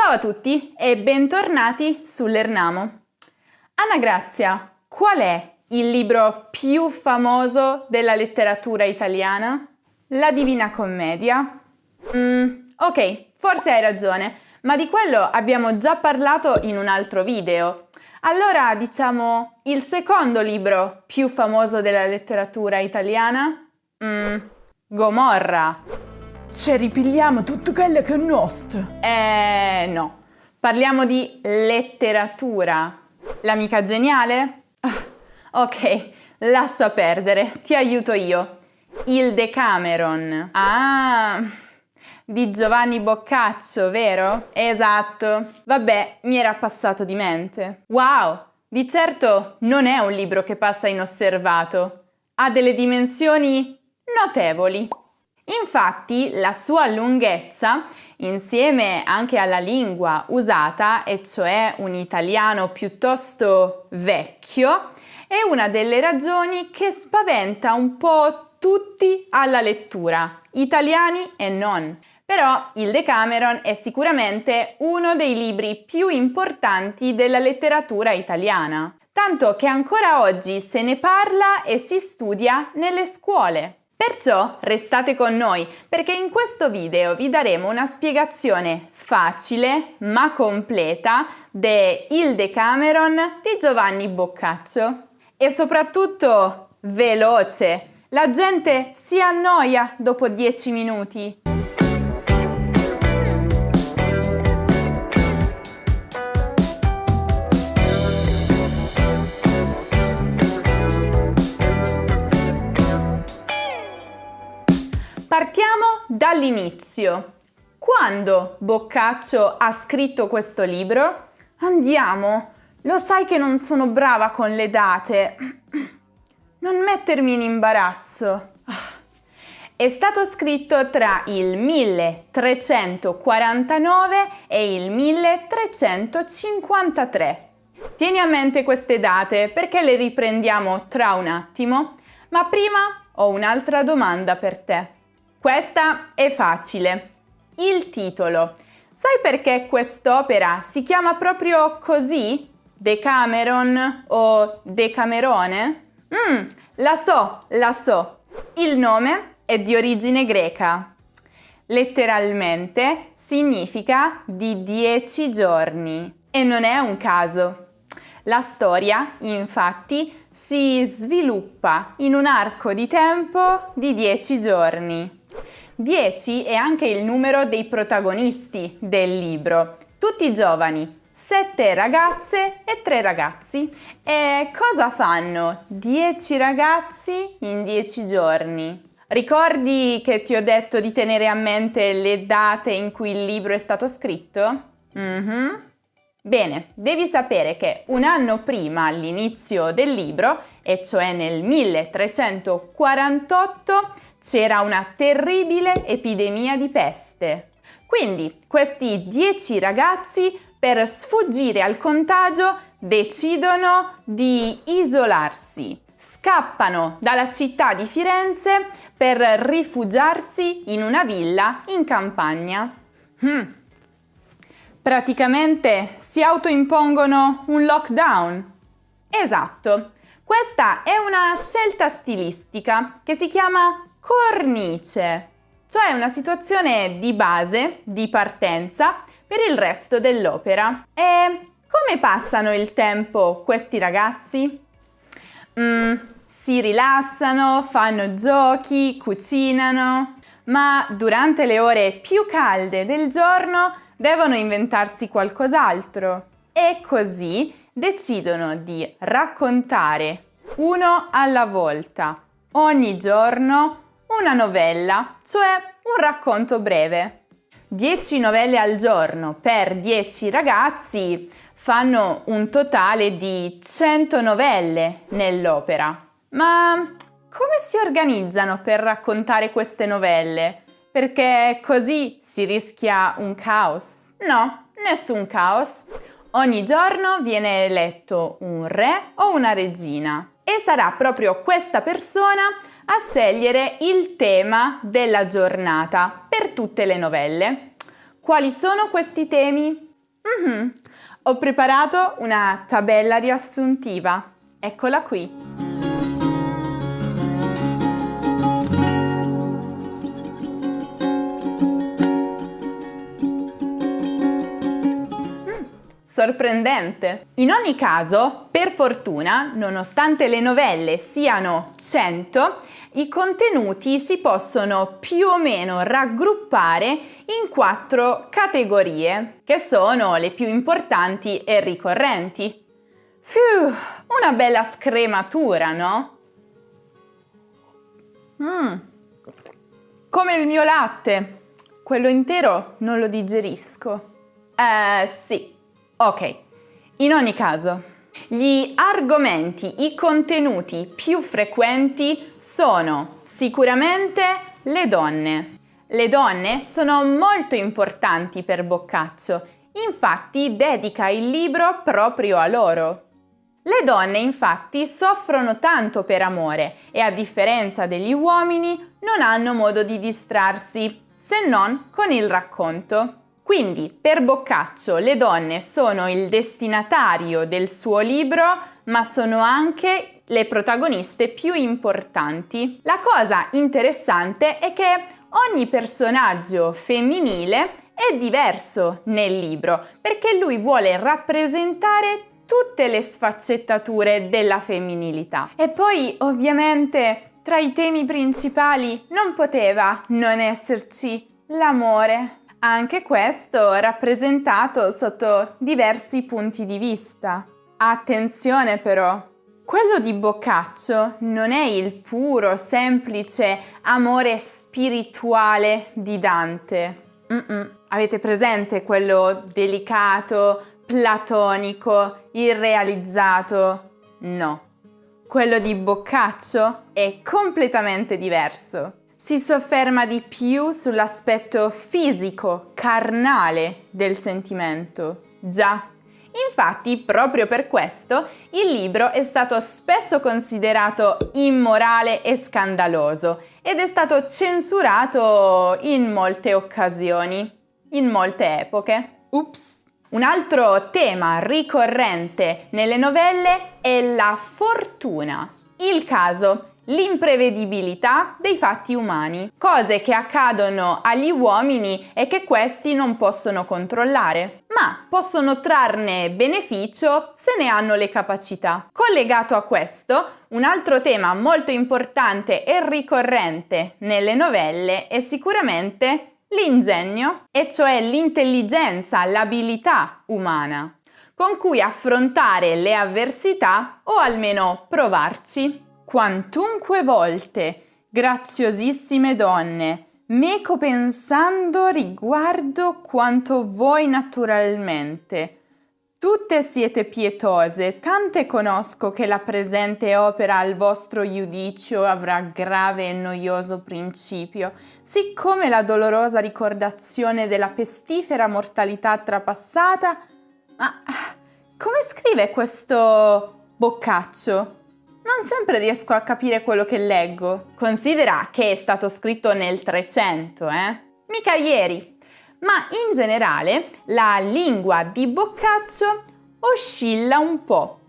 Ciao a tutti e bentornati sull'Ernamo. Anna Grazia, qual è il libro più famoso della letteratura italiana? La Divina Commedia? Ok, forse hai ragione, ma di quello abbiamo già parlato in un altro video. Allora diciamo il secondo libro più famoso della letteratura italiana? Gomorra. Ci ripigliamo tutto quello che è nostro. No, parliamo di letteratura. L'amica geniale? Ok, lascia perdere, ti aiuto io. Il Decameron. Ah, di Giovanni Boccaccio, vero? Esatto. Vabbè, mi era passato di mente. Wow, di certo non è un libro che passa inosservato. Ha delle dimensioni notevoli. Infatti, la sua lunghezza, insieme anche alla lingua usata, e cioè un italiano piuttosto vecchio, è una delle ragioni che spaventa un po' tutti alla lettura, italiani e non. Però il Decameron è sicuramente uno dei libri più importanti della letteratura italiana, tanto che ancora oggi se ne parla e si studia nelle scuole. Perciò restate con noi, perché in questo video vi daremo una spiegazione facile ma completa de Il Decameron di Giovanni Boccaccio. E soprattutto veloce, la gente si annoia dopo 10 minuti. Partiamo dall'inizio. Quando Boccaccio ha scritto questo libro? Andiamo, lo sai che non sono brava con le date. Non mettermi in imbarazzo. È stato scritto tra il 1349 e il 1353. Tieni a mente queste date perché le riprendiamo tra un attimo, ma prima ho un'altra domanda per te. Questa è facile. Il titolo. Sai perché quest'opera si chiama proprio così? Decameron o Decamerone? La so. Il nome è di origine greca. Letteralmente significa di 10 giorni. E non è un caso. La storia, infatti, si sviluppa in un arco di tempo di 10 giorni. 10 è anche il numero dei protagonisti del libro, tutti giovani, 7 ragazze e 3 ragazzi. E cosa fanno 10 ragazzi in 10 giorni? Ricordi che ti ho detto di tenere a mente le date in cui il libro è stato scritto? Bene, devi sapere che un anno prima all'inizio del libro, e cioè nel 1348, c'era una terribile epidemia di peste. Quindi questi 10 ragazzi, per sfuggire al contagio, decidono di isolarsi. Scappano dalla città di Firenze per rifugiarsi in una villa in campagna. Praticamente si autoimpongono un lockdown. Esatto, questa è una scelta stilistica che si chiama cornice, cioè una situazione di base, di partenza, per il resto dell'opera. E come passano il tempo questi ragazzi? Si rilassano, fanno giochi, cucinano, ma durante le ore più calde del giorno devono inventarsi qualcos'altro. E così decidono di raccontare uno alla volta, ogni giorno, una novella, cioè un racconto breve. 10 novelle al giorno per 10 ragazzi fanno un totale di 100 novelle nell'opera. Ma come si organizzano per raccontare queste novelle? Perché così si rischia un caos? No, nessun caos. Ogni giorno viene eletto un re o una regina e sarà proprio questa persona a scegliere il tema della giornata per tutte le novelle. Quali sono questi temi? Ho preparato una tabella riassuntiva. Eccola qui. Sorprendente. In ogni caso, per fortuna, nonostante le novelle siano 100, i contenuti si possono più o meno raggruppare in 4 categorie, che sono le più importanti e ricorrenti. Una bella scrematura, no? Come il mio latte. Quello intero non lo digerisco. Sì. Ok, in ogni caso, gli argomenti, i contenuti più frequenti sono sicuramente le donne. Le donne sono molto importanti per Boccaccio, infatti dedica il libro proprio a loro. Le donne infatti soffrono tanto per amore e a differenza degli uomini non hanno modo di distrarsi, se non con il racconto. Quindi, per Boccaccio, le donne sono il destinatario del suo libro, ma sono anche le protagoniste più importanti. La cosa interessante è che ogni personaggio femminile è diverso nel libro, perché lui vuole rappresentare tutte le sfaccettature della femminilità. E poi, ovviamente, tra i temi principali non poteva non esserci l'amore. Anche questo rappresentato sotto diversi punti di vista. Attenzione però, quello di Boccaccio non è il puro, semplice amore spirituale di Dante. Avete presente quello delicato, platonico, irrealizzato? No. Quello di Boccaccio è completamente diverso. Si sofferma di più sull'aspetto fisico, carnale del sentimento. Già, infatti, proprio per questo, il libro è stato spesso considerato immorale e scandaloso ed è stato censurato in molte occasioni, in molte epoche. Ups! Un altro tema ricorrente nelle novelle è la fortuna, il caso, l'imprevedibilità dei fatti umani, cose che accadono agli uomini e che questi non possono controllare, ma possono trarne beneficio se ne hanno le capacità. Collegato a questo, un altro tema molto importante e ricorrente nelle novelle è sicuramente l'ingegno, e cioè l'intelligenza, l'abilità umana, con cui affrontare le avversità o almeno provarci. Quantunque volte, graziosissime donne, meco pensando riguardo quanto voi naturalmente. Tutte siete pietose, tante conosco che la presente opera al vostro giudicio avrà grave e noioso principio, siccome la dolorosa ricordazione della pestifera mortalità trapassata. Ma come scrive questo Boccaccio? Non sempre riesco a capire quello che leggo. Considera che è stato scritto nel 300, mica ieri. Ma in generale la lingua di Boccaccio oscilla un po'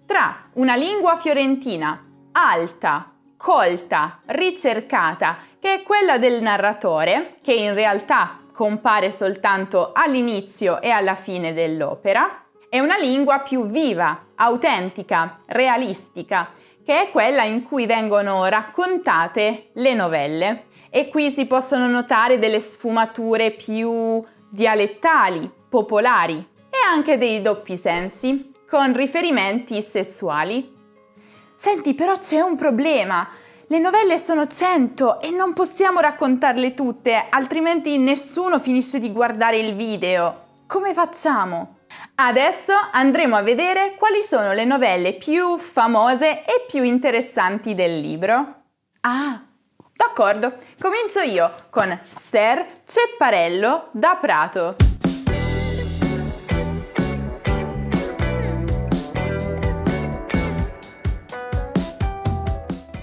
tra una lingua fiorentina alta, colta, ricercata, che è quella del narratore, che in realtà compare soltanto all'inizio e alla fine dell'opera, e una lingua più viva, autentica, realistica, che è quella in cui vengono raccontate le novelle. E qui si possono notare delle sfumature più dialettali, popolari e anche dei doppi sensi, con riferimenti sessuali. Senti, però c'è un problema. Le novelle sono 100 e non possiamo raccontarle tutte, altrimenti nessuno finisce di guardare il video. Come facciamo? Adesso andremo a vedere quali sono le novelle più famose e più interessanti del libro. D'accordo, comincio io con Ser Cepparello da Prato.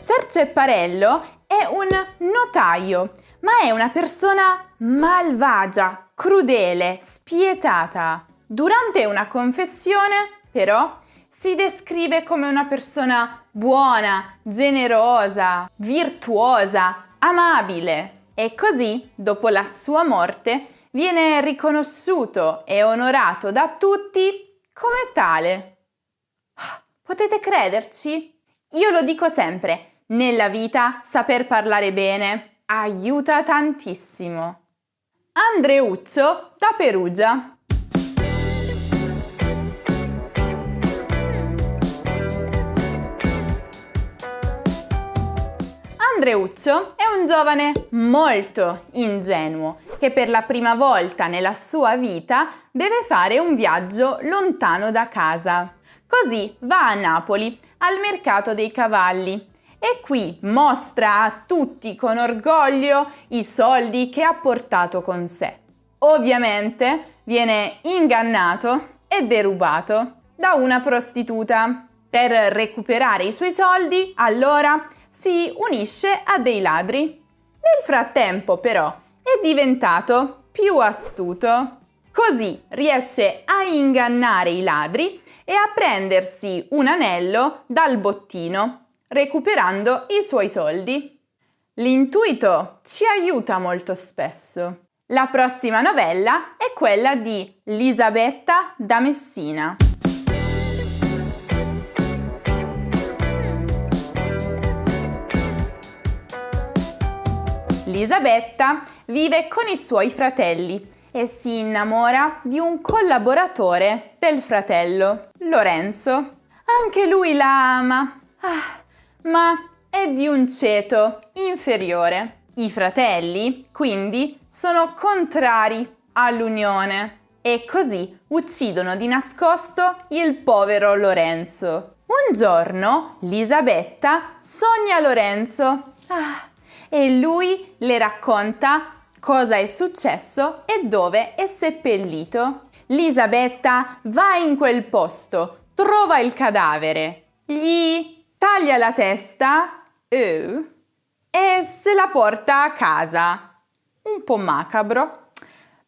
Ser Cepparello è un notaio, ma è una persona malvagia, crudele, spietata. Durante una confessione, però, si descrive come una persona buona, generosa, virtuosa, amabile. E così, dopo la sua morte, viene riconosciuto e onorato da tutti come tale. Potete crederci? Io lo dico sempre, nella vita saper parlare bene aiuta tantissimo. Andreuccio da Perugia. Andreuccio è un giovane molto ingenuo che per la prima volta nella sua vita deve fare un viaggio lontano da casa. Così va a Napoli al mercato dei cavalli e qui mostra a tutti con orgoglio i soldi che ha portato con sé. Ovviamente viene ingannato e derubato da una prostituta. Per recuperare i suoi soldi, allora si unisce a dei ladri. Nel frattempo, però, è diventato più astuto. Così riesce a ingannare i ladri e a prendersi un anello dal bottino, recuperando i suoi soldi. L'intuito ci aiuta molto spesso. La prossima novella è quella di Lisabetta da Messina. Lisabetta vive con i suoi fratelli e si innamora di un collaboratore del fratello, Lorenzo. Anche lui la ama, ma è di un ceto inferiore. I fratelli, quindi, sono contrari all'unione e così uccidono di nascosto il povero Lorenzo. Un giorno Lisabetta sogna Lorenzo e lui le racconta cosa è successo e dove è seppellito. Lisabetta va in quel posto, trova il cadavere, gli taglia la testa e se la porta a casa. Un po' macabro.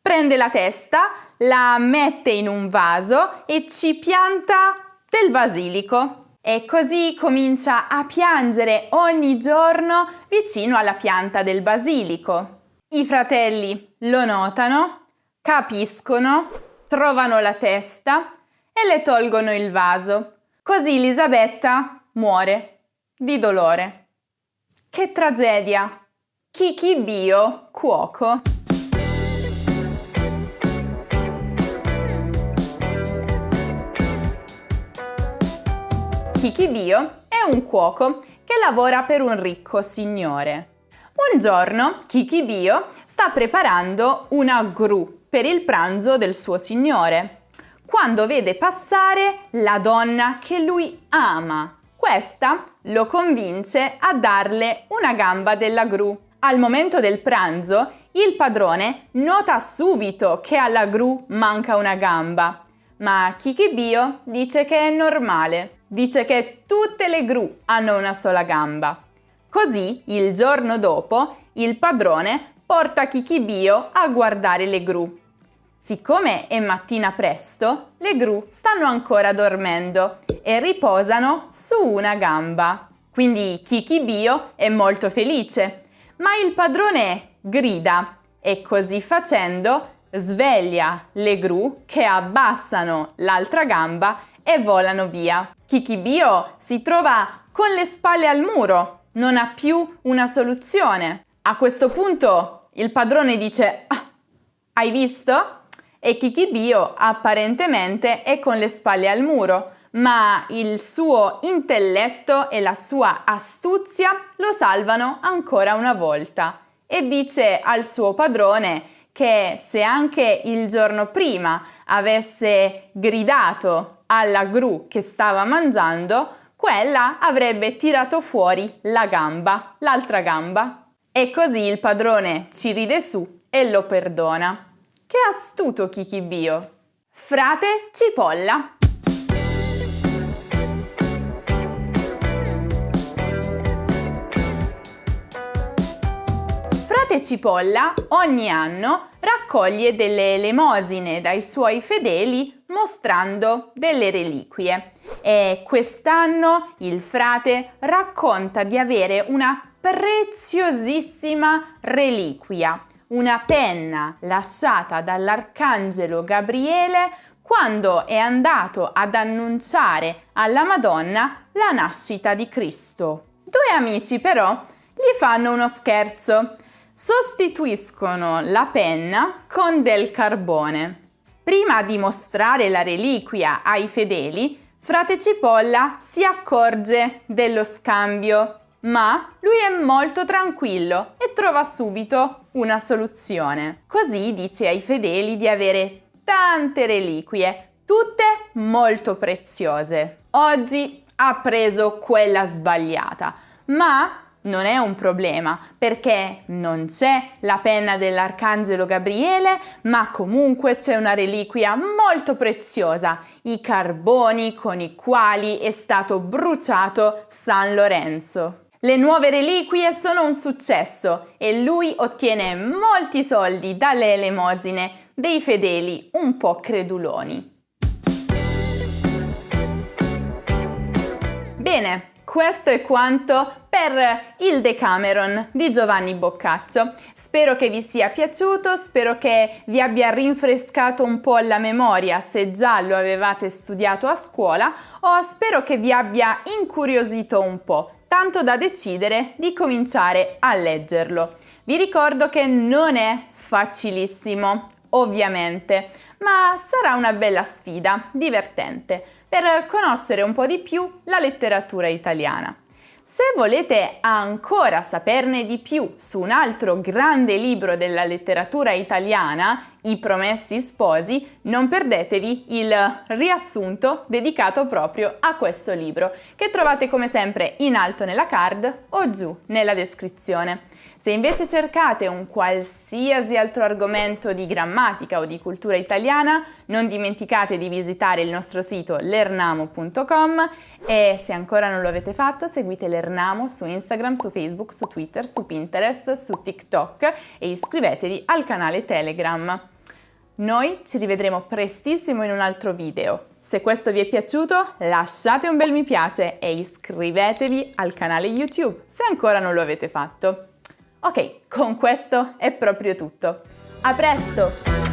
Prende la testa, la mette in un vaso e ci pianta del basilico. E così comincia a piangere ogni giorno vicino alla pianta del basilico. I fratelli lo notano, capiscono, trovano la testa e le tolgono il vaso. Così Lisabetta muore di dolore. Che tragedia! Kikibio, cuoco. Kikibio è un cuoco che lavora per un ricco signore. Un giorno Kikibio sta preparando una gru per il pranzo del suo signore, quando vede passare la donna che lui ama. Questa lo convince a darle una gamba della gru. Al momento del pranzo, il padrone nota subito che alla gru manca una gamba, ma Kikibio dice che è normale. Dice che tutte le gru hanno una sola gamba. Così, il giorno dopo, il padrone porta Kikibio a guardare le gru. Siccome è mattina presto, le gru stanno ancora dormendo e riposano su una gamba. Quindi Kikibio è molto felice, ma il padrone grida e così facendo sveglia le gru che abbassano l'altra gamba e volano via. Kikibio si trova con le spalle al muro, non ha più una soluzione. A questo punto il padrone dice: hai visto? E Kikibio apparentemente è con le spalle al muro, ma il suo intelletto e la sua astuzia lo salvano ancora una volta. E dice al suo padrone che se anche il giorno prima avesse gridato alla gru che stava mangiando, quella avrebbe tirato fuori la gamba, l'altra gamba. E così il padrone ci ride su e lo perdona. Che astuto Kikibio! Frate Cipolla. Frate Frate Cipolla ogni anno raccoglie delle elemosine dai suoi fedeli mostrando delle reliquie e quest'anno il frate racconta di avere una preziosissima reliquia, una penna lasciata dall'arcangelo Gabriele quando è andato ad annunciare alla Madonna la nascita di Cristo. Due amici però gli fanno uno scherzo. Sostituiscono la penna con del carbone. Prima di mostrare la reliquia ai fedeli, frate Cipolla si accorge dello scambio, ma lui è molto tranquillo e trova subito una soluzione. Così dice ai fedeli di avere tante reliquie, tutte molto preziose. Oggi ha preso quella sbagliata, ma non è un problema perché non c'è la penna dell'arcangelo Gabriele, ma comunque c'è una reliquia molto preziosa, i carboni con i quali è stato bruciato San Lorenzo. Le nuove reliquie sono un successo e lui ottiene molti soldi dalle elemosine dei fedeli un po' creduloni. Bene, questo è quanto per il Decameron di Giovanni Boccaccio. Spero che vi sia piaciuto, spero che vi abbia rinfrescato un po' la memoria se già lo avevate studiato a scuola o spero che vi abbia incuriosito un po', tanto da decidere di cominciare a leggerlo. Vi ricordo che non è facilissimo, ovviamente, ma sarà una bella sfida, divertente, per conoscere un po' di più la letteratura italiana. Se volete ancora saperne di più su un altro grande libro della letteratura italiana, I Promessi Sposi, non perdetevi il riassunto dedicato proprio a questo libro, che trovate come sempre in alto nella card o giù nella descrizione. Se invece cercate un qualsiasi altro argomento di grammatica o di cultura italiana, non dimenticate di visitare il nostro sito lernamo.com e se ancora non lo avete fatto, seguite Lernamo su Instagram, su Facebook, su Twitter, su Pinterest, su TikTok e iscrivetevi al canale Telegram. Noi ci rivedremo prestissimo in un altro video. Se questo vi è piaciuto, lasciate un bel mi piace e iscrivetevi al canale YouTube se ancora non lo avete fatto. Ok, con questo è proprio tutto. A presto!